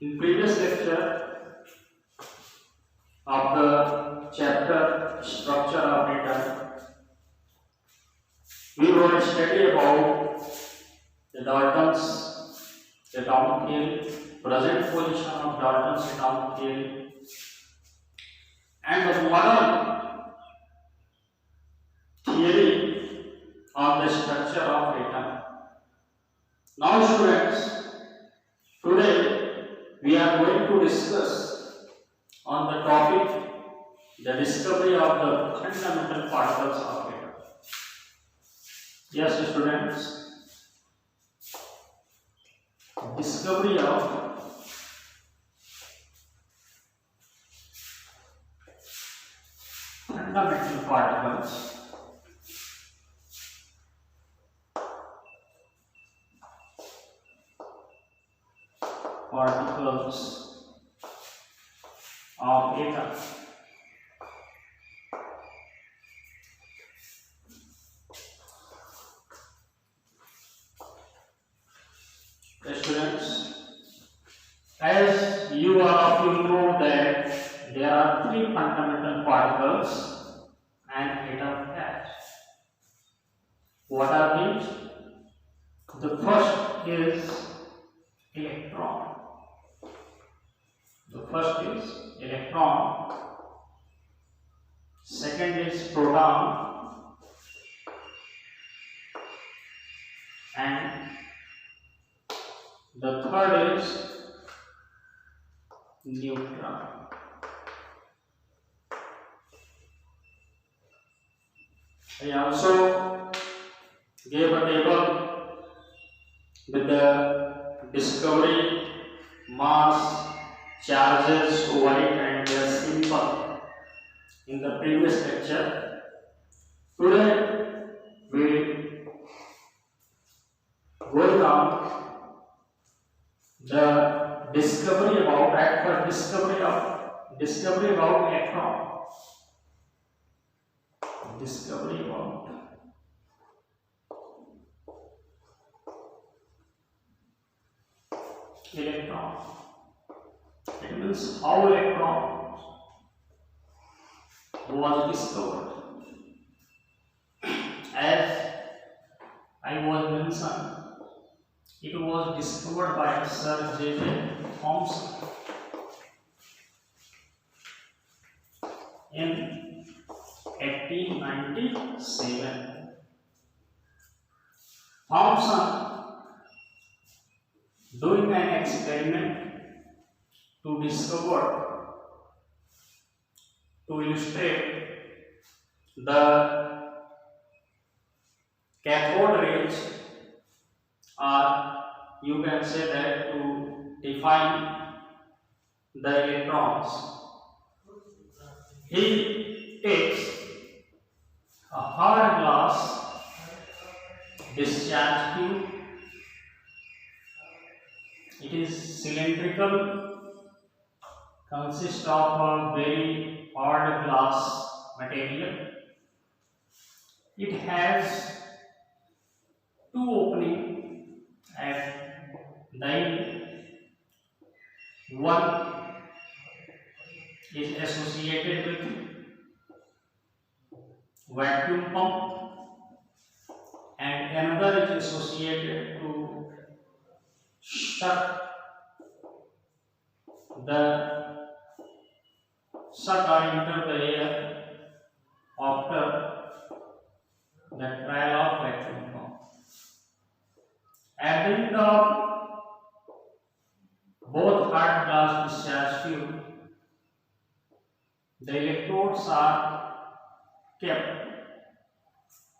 In previous lecture of the chapter Structure of Atom, we will study about the Dalton's atomic theory, present position of Dalton's atomic theory, and the modern theory on the structure of atom. Now, students, today we are going to discuss on the topic the discovery of the fundamental particles of atom. Yes, students, discovery of fundamental particles of atom. Students, as you all of you know that there are three fundamental particles an atom has. What are these? The first is electron. The first is electron. Second is proton. And the third is neutron. I also gave a table with the discovery, mass, charges, weight, and their symbol in the previous lecture. Today we go down the discovery about discovery about electron. Discovery about electron. It means how electron was discovered. As I was mentioned, it was discovered by Sir J.J. Thomson in 1897. Thomson doing an experiment to discover, to illustrate the cathode rays, or you can say that to define the electrons. He takes a hard glass discharge tube. It is cylindrical, consists of a very hard glass material. It has two openings at the end. One is associated with vacuum pump and another is associated to suck or enter the air after the trial of vacuum pump. At the end of both hard glass discharge tube, the electrodes are kept,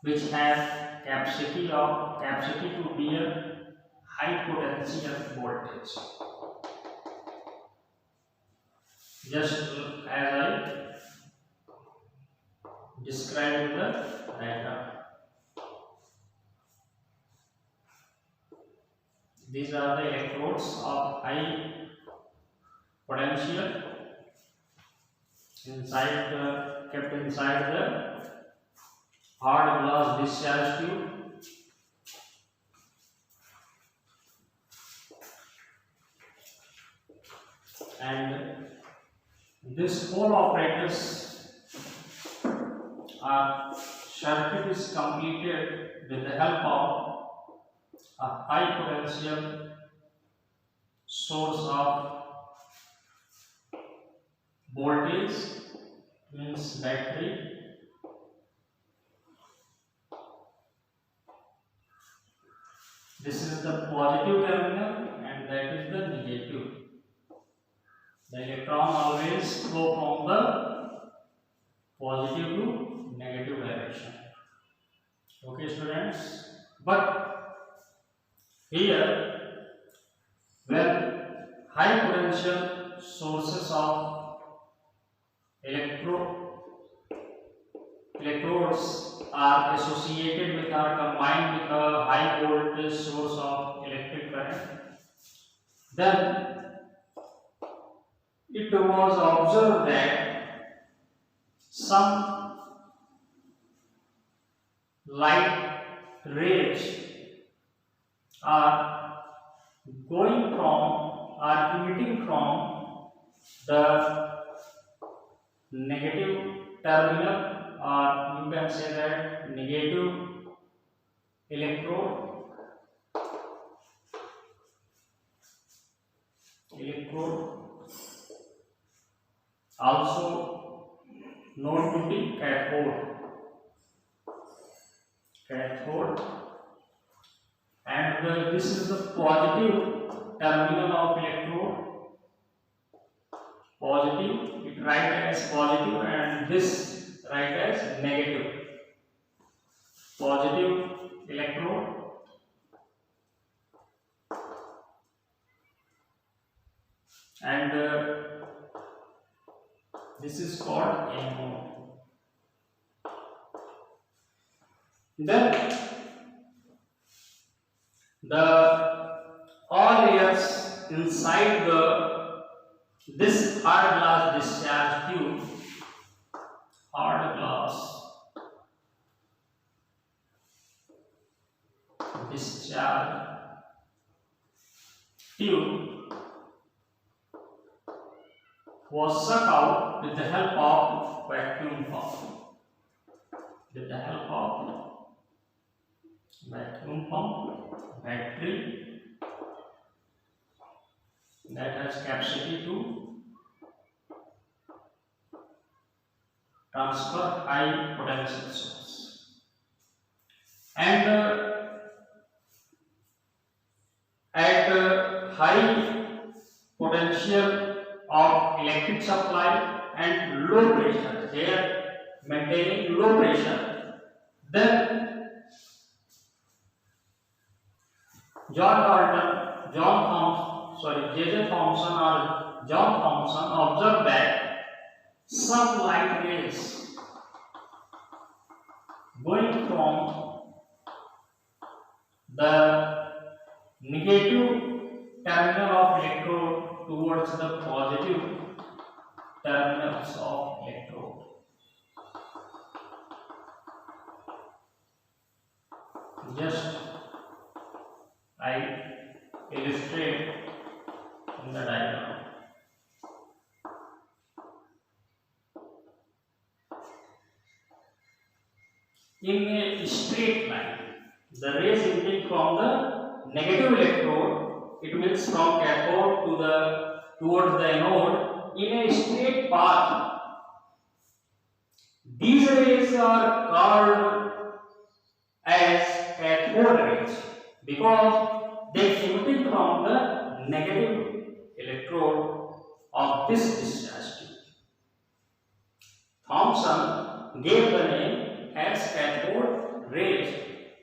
which have capacity to bear high potential voltage. Just as I described in the diagram. These are the electrodes of high potential kept inside the hard glass discharge tube. and this whole apparatus circuit is completed with the help of a high potential source of voltage, means battery. This is the positive terminal and that is the negative. The electron always flow from the positive to negative direction. Okay, students. But here, when high potential sources of electrodes are associated with or combined with a high voltage source of electric current, then it was observed that some light rays are going from or emitting from the negative terminal, or you can say that negative electrode also known to be cathode, and this is the positive terminal of electrode. Positive, it write as positive, and this write as negative. Positive electrode and this is called anode. Then the all layers inside this hard glass discharge tube, hard glass discharge tube was sucked out with the help of vacuum pump. Battery that has capacity to transfer high potential source, and at high potential of electric supply and low pressure, they are maintaining low pressure, then J.J. Thomson or John Thomson observed that some light rays going from the negative terminal of electrode towards the positive terminals of electrode. Just I illustrate in the diagram. In a straight line, the rays emitting from the negative electrode, it means from cathode towards the anode, in a straight path. These rays are called as cathode rays because they emitted from the negative electrode of this discharge tube. Thomson gave the name as cathode rays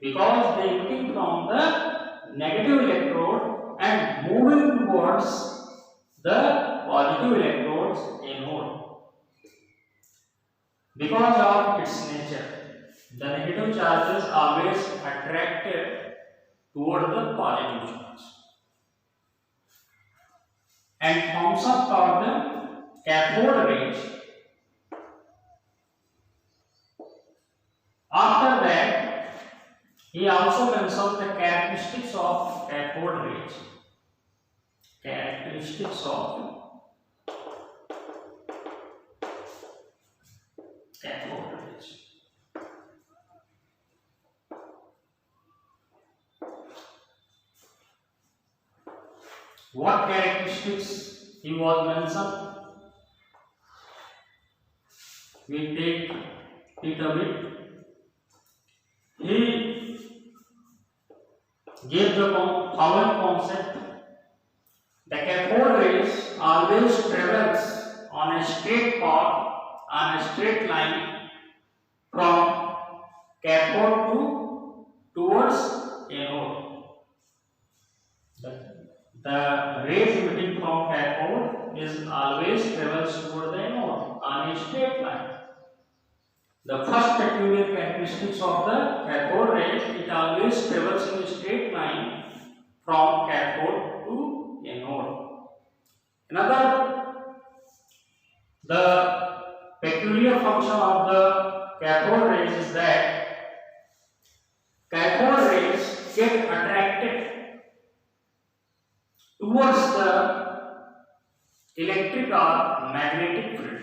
because they emitting from the negative electrode and moving towards the positive electrodes anode. Because of its nature, the negative charges always attracted toward the positive charge, and Thomson called them cathode rays. After that, he also mentioned the characteristics of cathode rays. Characteristics of What characteristics he was mentioned? We take it a bit. He gave the following concept: the cathode rays always travels on a straight path, on a straight line from cathode towards anode. The rays emitting from cathode is always travels toward the anode on a straight line. The first peculiar characteristics of the cathode rays, it always travels in a straight line from cathode to anode. Another, the peculiar function of the cathode rays is that cathode rays get attracted towards the electric or magnetic field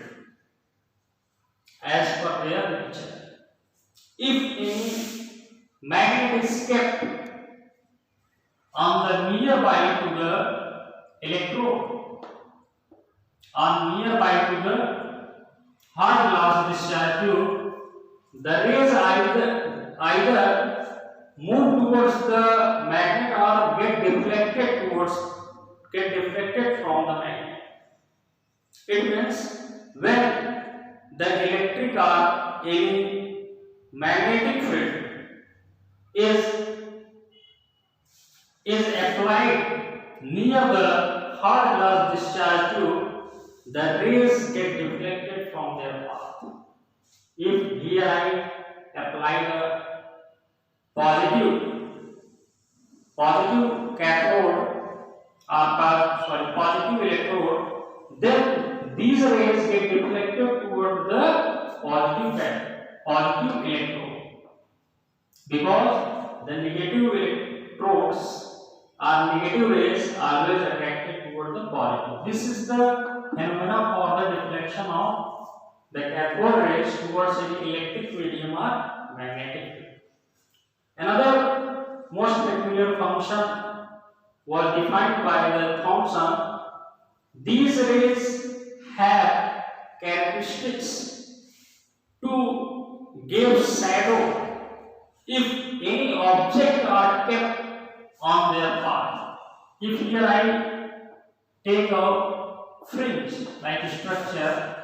as per their nature. If any magnet is kept on the nearby to the electrode or nearby to the hard glass discharge tube, the rays either move towards the magnet or get deflected from the magnet. It means when the electric or any magnetic field is applied near the hard glass discharge tube, the rays get deflected from their path. If here I apply the positive cathode positive electrode, then these rays get deflected toward the positive electrode, because the negative electrodes or negative rays always attracted toward the positive. This is the phenomena for the deflection of the cathode rays towards an electric medium or magnetic field. Another most peculiar function was defined by the Thomson. These rays have characteristics to give shadow if any object are kept on their path. If here I take a fringe like a structure,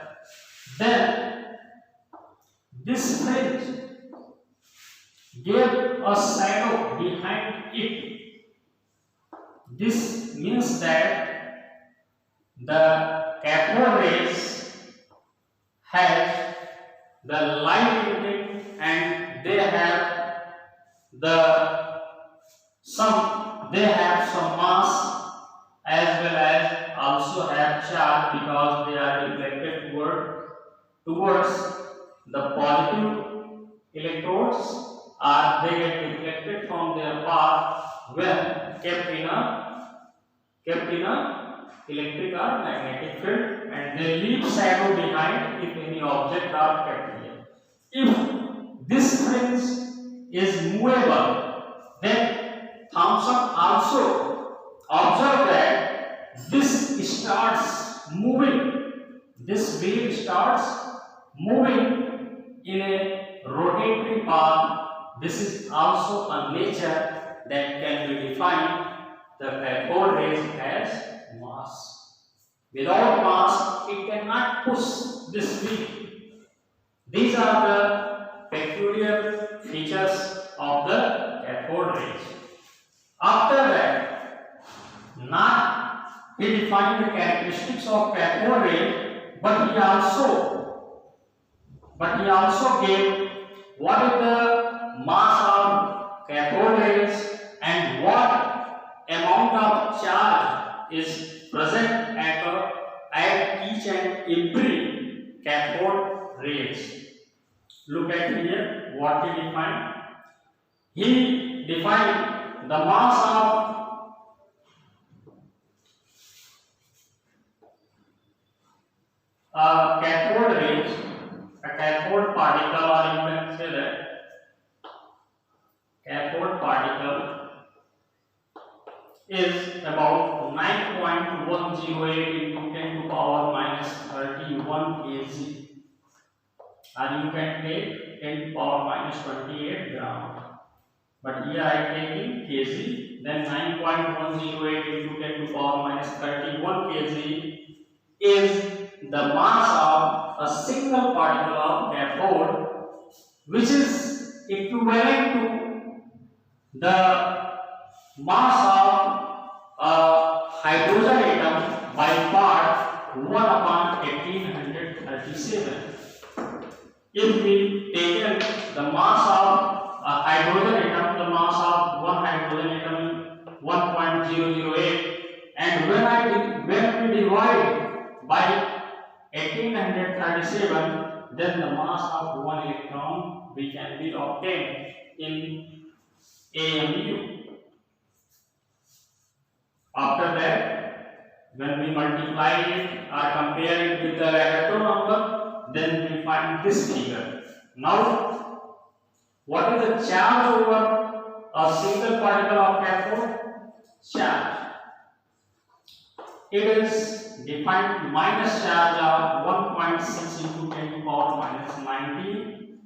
then this fringe gave a shadow behind it. This means that the cathode rays have the light emitting and they have some mass as well as also have charge, because they are reflected towards the positive electrodes, or they get deflected from their path when kept in a electric or magnetic field, and they leave shadow behind if any object are kept here. If this fringe is movable, then Thomson also observed that this starts moving. This wheel starts moving in a rotatory path. This is also a nature that can be defined. The cathode rays has mass. Without mass, it cannot push this wheel. These are the peculiar features of the cathode rays. After that, not he defined the characteristics of cathode ray, but he also gave what is the mass of cathode rays and what amount of charge is present at each and every cathode rays. Look at here what he defined. He defined the mass of cathode rays, a cathode particle, or you can say that cathode particle is about 9.108 into 10 to power minus 31 kg, or you can take 10 to power minus 28 gram. But here I am taking kg. Then 9.108 into 10 to power minus 31 kg is the mass of a single particle of cathode, which is equivalent to the mass of a hydrogen atom by part 1 upon 1837. If we take the mass of a hydrogen atom, the mass of one hydrogen atom 1.008, and when we divide by 1837, then the mass of one electron we can be obtained in AMU. After that, when we multiply it or compare it with the electron number, then we find this figure. Now, what is the charge over a single particle of cathode? Charge. It is defined minus charge of 1.6 into 10 to power minus 19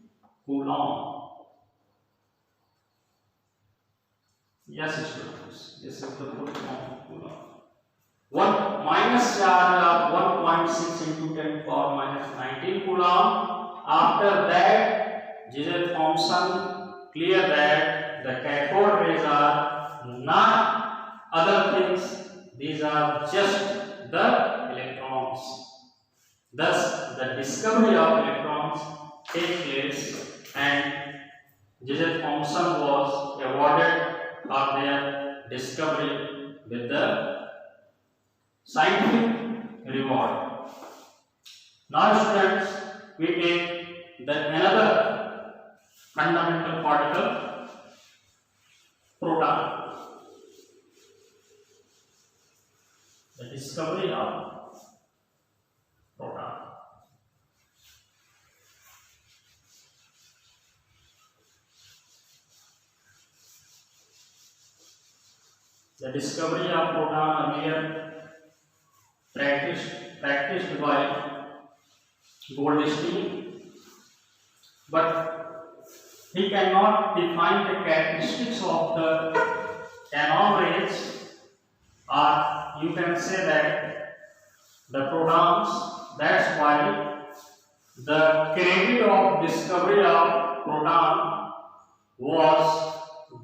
coulomb. Yes, students, this is the full form of coulomb. One minus charge of 1.6 into 10 to the power minus 19 coulomb. After that, Gibbs-Thomson clear that the cathode rays are not other things; these are just the electrons. Thus, the discovery of electrons takes place, and Gibbs-Thomson was awarded for their discovery with the scientific reward. Now, students, we take another fundamental particle, proton. The discovery of proton. The discovery of proton earlier practiced by Goldstein, but he cannot define the characteristics of the cannon rays, or you can say that the protons. That's why the credit of discovery of proton was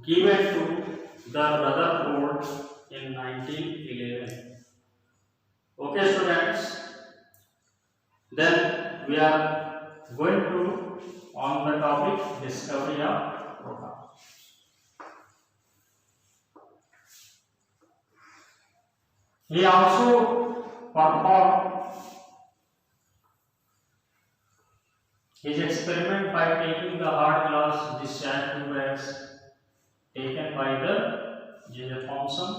given to the Rutherford in 1911. Okay, students. Then we are going to on the topic discovery of proton. He also performed his experiment by taking the hard glass discharge tube as taken by the Gibbs-Thomson.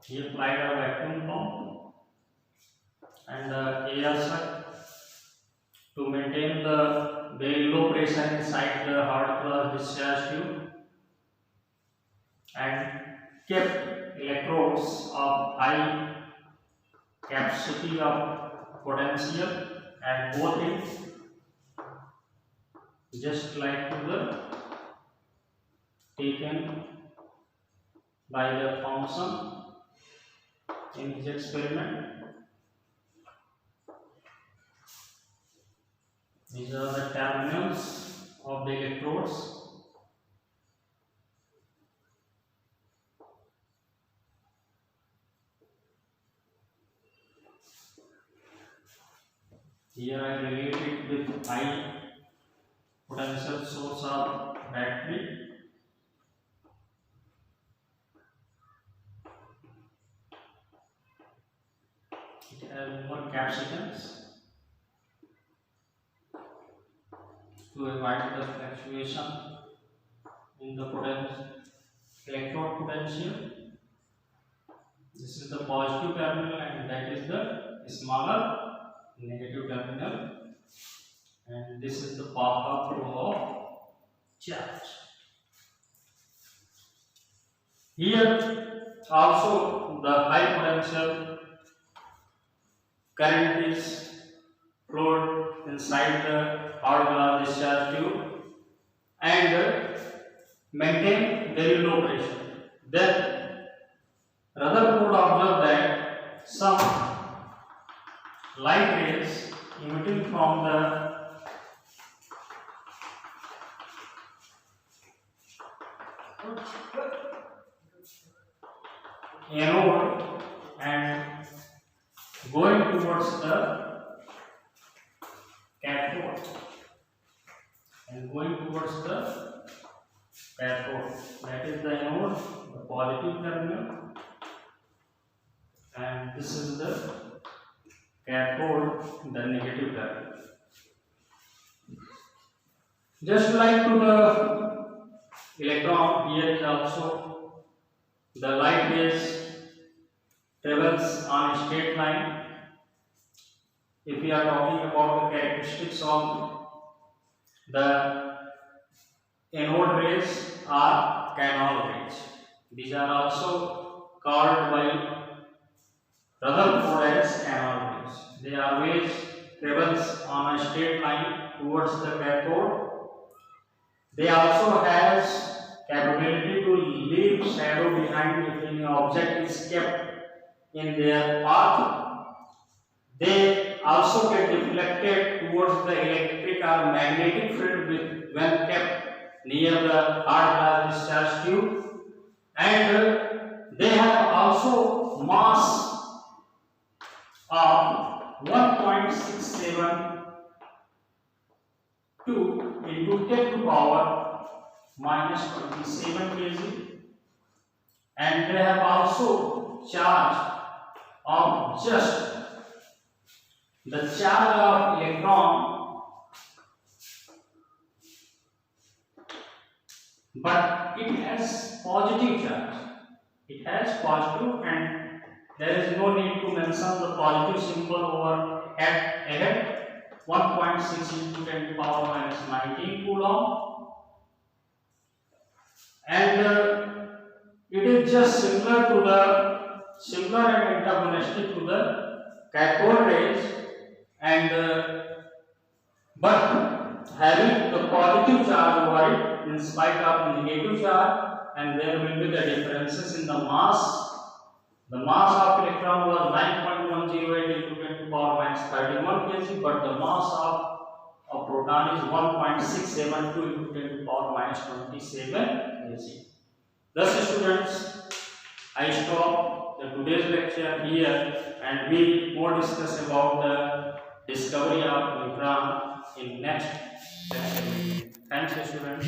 He applied a vacuum pump and the air sac to maintain the very low pressure inside the hard glass discharge tube, and kept electrodes of high capacity of potential at both ends, just like the taken by the Thomson in his experiment. These are the terminals of the electrodes. Here I relate it with high potential source of battery. It has more capacitance to avoid the fluctuation in the electrode potential. This is the positive terminal and that is the smaller negative terminal, and this is the path of flow of charge. Here also the high potential current is flowed inside the hourglass discharge tube and maintain very low pressure. Then Rutherford observed that some light rays emitting from the anode and going towards the cathode that is the anode, the positive terminal, and this is the cathode, the negative terminal. Just like to the electron, here is also the light rays travels on a straight line. If we are talking about the characteristics of the anode rays are canal rays. These are also called by Rutherford as canal rays. They always travels on a straight line towards the cathode. They also has capability to leave shadow behind if any object is kept in their path. They also get deflected towards the electric or magnetic field when kept near the hard glass discharge tube, and they have also mass of 1.672 into 10 to power minus 27 kg, and they have also charge of just the charge of electron, but it has positive charge. It has positive, and there is no need to mention the positive symbol over ahead. 1.6 into 10 to the power minus 19 coulomb, and it is just similar and antagonistic to the cathode rays, and but having the positive charge over it in spite of the negative charge, and there will be the differences in the mass. The mass of electron was 9.108 into 10 to the power minus 31 kg, but the mass of a proton is 1.672 into 10 to the power minus 27 kg. Thus, students, I stop today's lecture here, and we more discuss about the discovery of neutron in next lecture. Thanks, students.